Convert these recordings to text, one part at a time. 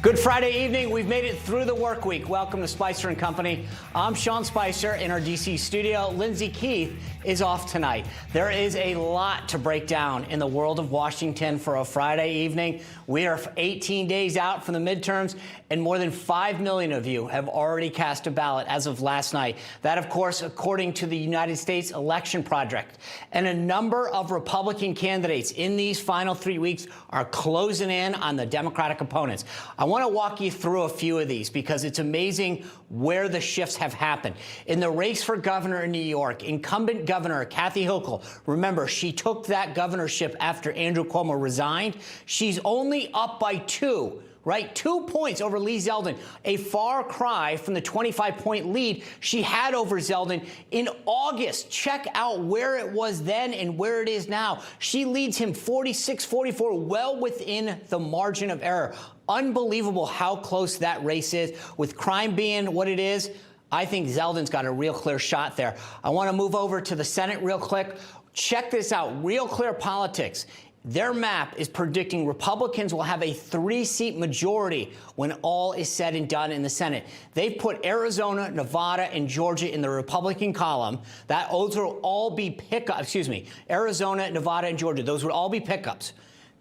Good Friday evening. We've made it through the work week. Welcome to Spicer and Company. I'm Sean Spicer in our DC studio. Lindsay Keith is off tonight. There is a lot to break down in the world of Washington for a Friday evening. We are 18 days out from the midterms, and more than 5 million of you have already cast a ballot as of last night. That, of course, according to the United States Election Project. And a number of Republican candidates in these final 3 weeks are closing in on the Democratic opponents. I want to walk you through a few of these because it's amazing where the shifts have happened. In the race for governor in New York, incumbent Governor Kathy Hochul, remember, she took that governorship after Andrew Cuomo resigned. She's only up by 2. Right? 2 points over Lee Zeldin, a far cry from the 25-point lead she had over Zeldin in August. Check out where it was then and where it is now. She leads him 46-44, well within the margin of error. Unbelievable how close that race is. With crime being what it is, I think Zeldin's got a real clear shot there. I want to move over to the Senate real quick. Check this out. Real Clear Politics. Their map is predicting Republicans will have a 3-seat majority when all is said and done in the Senate. They've put Arizona, Nevada, and Georgia in the Republican column. Those will all be pickups. Arizona, Nevada, and Georgia. Those would all be pickups.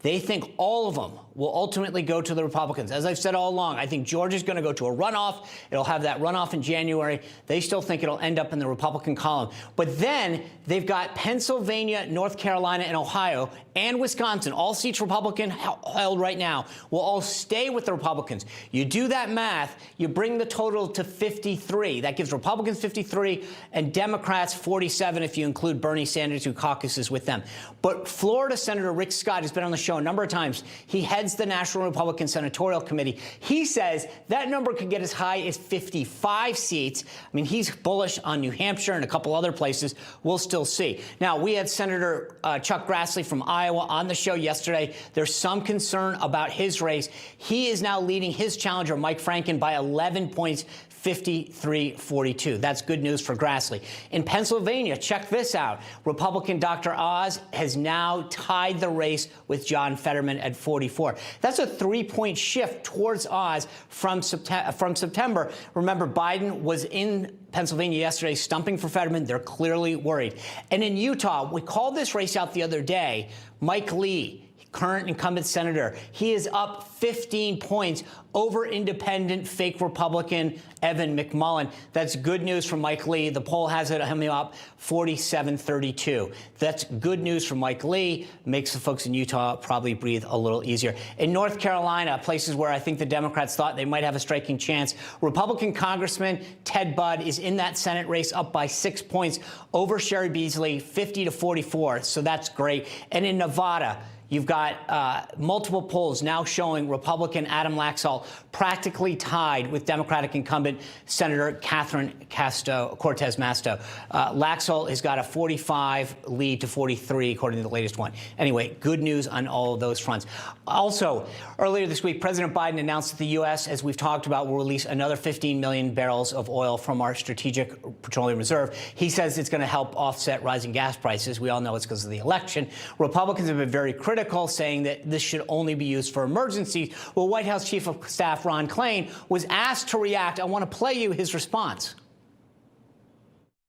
They think all of them will ultimately go to the Republicans. As I've said all along, I think Georgia's going to go to a runoff. It'll have that runoff in January. They still think it'll end up in the Republican column. But then they've got Pennsylvania, North Carolina, and Ohio, and Wisconsin, all seats Republican held right now, will all stay with the Republicans. You do that math, you bring the total to 53. That gives Republicans 53 and Democrats 47 if you include Bernie Sanders, who caucuses with them. But Florida Senator Rick Scott has been on the show a number of times. He heads the National Republican Senatorial Committee. He says that number could get as high as 55 seats. I mean, he's bullish on New Hampshire and a couple other places. We'll still see. Now, we had Senator Chuck Grassley from Iowa on the show yesterday. There's some concern about his race. He is now leading his challenger, Mike Franken, by 11 points, 53-42. That's good news for Grassley. In Pennsylvania, check this out. Republican Dr. Oz has now tied the race with John Fetterman at 44. That's a 3-point shift towards Oz from September. Remember, Biden was in Pennsylvania yesterday, stumping for Fetterman. They're clearly worried. And in Utah, we called this race out the other day. Mike Lee, current incumbent senator, he is up 15 points over independent fake Republican Evan McMullin. That's good news for Mike Lee. The poll has it him up 47-32. That's good news for Mike Lee. Makes the folks in Utah probably breathe a little easier. In North Carolina, places where I think the Democrats thought they might have a striking chance, Republican Congressman Ted Budd is in that Senate race up by 6 points over Sherry Beasley, 50-44. So that's great. And in Nevada, you've got multiple polls now showing Republican Adam Laxalt practically tied with Democratic incumbent Senator Catherine Cortez Masto. Laxalt has got a 45 lead to 43, according to the latest one. Anyway, good news on all of those fronts. Also, earlier this week, President Biden announced that the U.S., as we've talked about, will release another 15 million barrels of oil from our strategic petroleum reserve. He says it's going to help offset rising gas prices. We all know it's because of the election. Republicans have been very critical, saying that this should only be used for emergencies. Well, White House Chief of Staff Ron Klain was asked to react. I want to play you his response.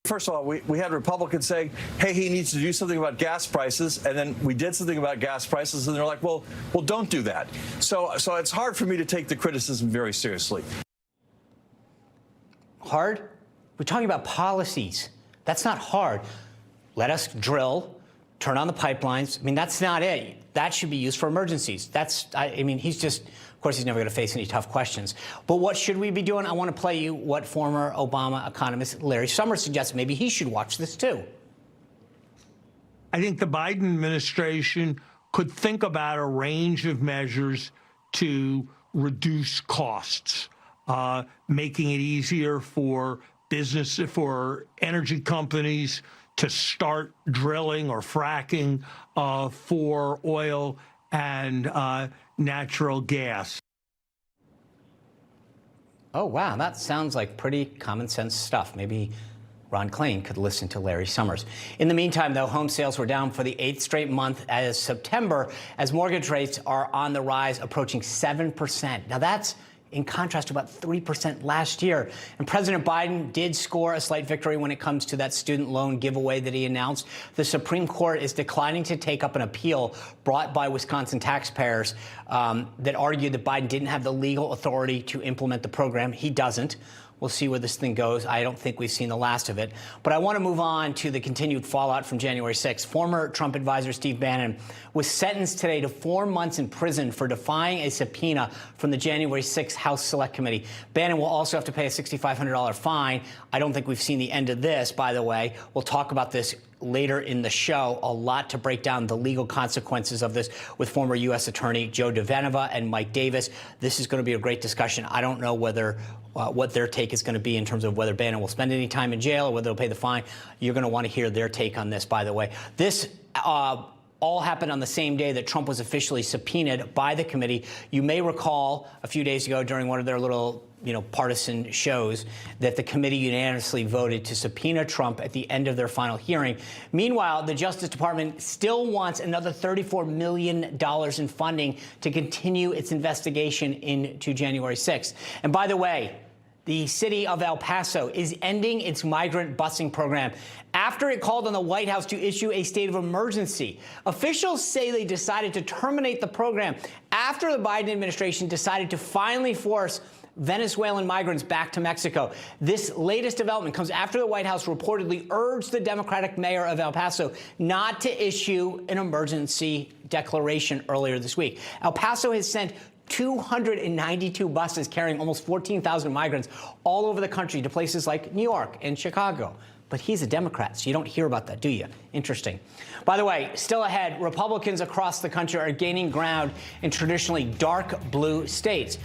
First of all, we had Republicans saying, hey, he needs to do something about gas prices. And then we did something about gas prices. And they're like, well, don't do that. So it's hard for me to take the criticism very seriously. Hard? We're talking about policies. That's not hard. Let us drill, turn on the pipelines. I mean, that's not it. That should be used for emergencies. I mean, he's just, of course, he's never going to face any tough questions. But what should we be doing? I want to play you what former Obama economist Larry Summers suggests. Maybe he should watch this, too. I think the Biden administration could think about a range of measures to reduce costs, making it easier for for energy companies to start drilling or fracking for oil and natural gas. Oh, wow. That sounds like pretty common sense stuff. Maybe Ron Klain could listen to Larry Summers. In the meantime, though, home sales were down for the 8th straight month as September, as mortgage rates are on the rise, approaching 7%. Now that's in contrast to about 3% last year. And President Biden did score a slight victory when it comes to that student loan giveaway that he announced. The Supreme Court is declining to take up an appeal brought by Wisconsin taxpayers that argued that Biden didn't have the legal authority to implement the program. He doesn't. We'll see where this thing goes. I don't think we've seen the last of it. But I want to move on to the continued fallout from January 6th. Former Trump advisor Steve Bannon was sentenced today to 4 months in prison for defying a subpoena from the January 6th House Select Committee. Bannon will also have to pay a $6,500 fine. I don't think we've seen the end of this, by the way. We'll talk about this later in the show. A lot to break down the legal consequences of this with former U.S. Attorney Joe DeVeneva and Mike Davis. This is going to be a great discussion. I don't know whether what their take is going to be in terms of whether Bannon will spend any time in jail or whether he'll pay the fine. You're going to want to hear their take on this, by the way. This all happened on the same day that Trump was officially subpoenaed by the committee. You may recall a few days ago during one of their little partisan shows that the committee unanimously voted to subpoena Trump at the end of their final hearing. Meanwhile, the Justice Department still wants another $34 million in funding to continue its investigation into January 6th. And by the way, the city of El Paso is ending its migrant busing program after it called on the White House to issue a state of emergency. Officials say they decided to terminate the program after the Biden administration decided to finally force Venezuelan migrants back to Mexico. This latest development comes after the White House reportedly urged the Democratic mayor of El Paso not to issue an emergency declaration earlier this week. El Paso has sent 292 buses carrying almost 14,000 migrants all over the country to places like New York and Chicago. But he's a Democrat, so you don't hear about that, do you? Interesting. By the way, still ahead, Republicans across the country are gaining ground in traditionally dark blue states.